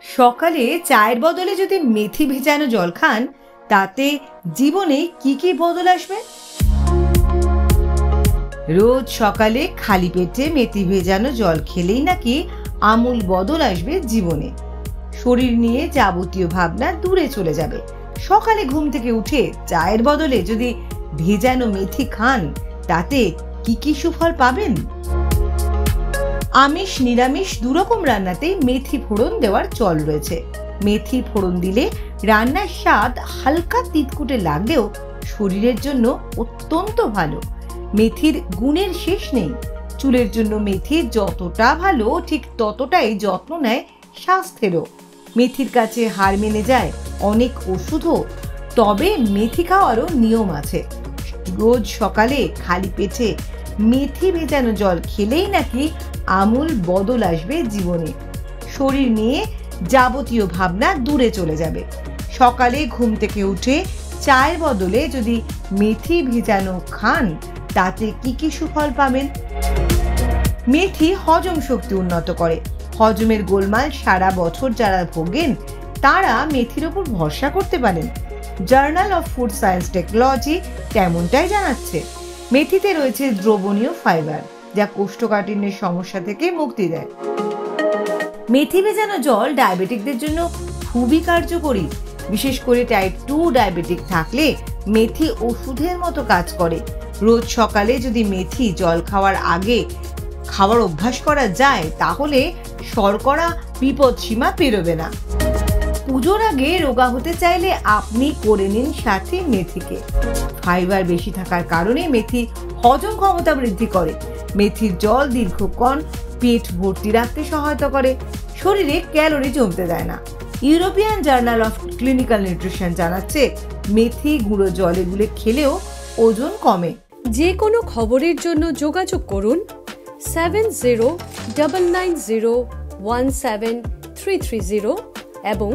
সকালে চায়ের বদলে যদি মেথি ভেজানো জল খান তাতে জীবনে কি কি বদল আসবে? রোজ সকালে খালি পেটে মেথি ভেজানো জল খেলেই নাকি আমূল বদল আসবে জীবনে। শরীর নিয়ে যাবতীয় ভাবনা দূরে চলে যাবে। সকালে ঘুম থেকে উঠে চায়ের বদলে যদি ভেজানো মেথি খান তাতে কি কি সুফল পাবেন? আমিষ নিরামিষ দুরকম রান্নাতেই মেথি ফোড়ন দেওয়ার চল রয়েছে। মেথি ফোড়ন দিলে রান্নার স্বাদ হালকা তিতকুটে লাগলেও শরীরের জন্য অত্যন্ত ভালো। মেথির গুণের শেষ নেই। চুলের জন্য মেথি যতটা ভালো ঠিক ততটাই যত্ন নেয় স্বাস্থ্যেরও। মেথির কাছে হার মেনে যায় অনেক ওষুধও। তবে মেথি খাওয়ারও নিয়ম আছে। রোজ সকালে খালি পেটে মেথি ভেজানো জল খেলেই নাকি আমূল বদল আসবে জীবনে। শরীর নিয়ে যাবতীয় ভাবনা দূরে চলে যাবে। সকালে ঘুম থেকে উঠে চায়ের বদলে যদি মেথি ভেজানো খান তাতে কি কি সুফল পাবেন? মেথি হজম শক্তি উন্নত করে। হজমের গোলমাল সারা বছর যারা ভোগেন তারা মেথির ওপর ভরসা করতে পারেন। Journal of food science technology তেমনটাই জানাচ্ছে। মেথিতে রয়েছে দ্রবণীয় ফাইবার যা কোষ্ঠকাঠিন্যের সমস্যা থেকে মুক্তি দেয়। মেথি ভেজানো জল ডায়াবেটিকদের জন্য খুবই কার্যকরী। বিশেষ করে টাইপ 2 ডায়াবেটিক থাকলে মেথি ওষুধের মতো কাজ করে। রোজ সকালে যদি মেথি জল খাওয়ার আগে খাওয়ার অভ্যাস করা যায় তাহলে শর্করা বিপদ সীমা পেরোবে না। পুজোর আগে রোগা হতে চাইলে আপনি করে নিন সাথে মেথিকে। ফাইবার বেশি থাকার কারণে মেথি হজম ক্ষমতা বৃদ্ধি করে। মেথির জল দীর্ঘক্ষণ পেট ভর্তি রাখতে সহায়তা করে। শরীরে ক্যালোরি জমতে দেয় না। European journal of clinical nutrition জানাচ্ছে মেথি গুঁড়ো জলে গুলে খেলেও ওজন কমে। যে কোনো খবরের জন্য যোগাযোগ করুন 7099017330 এবং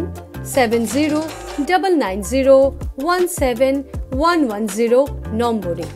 7099017110 নম্বরে।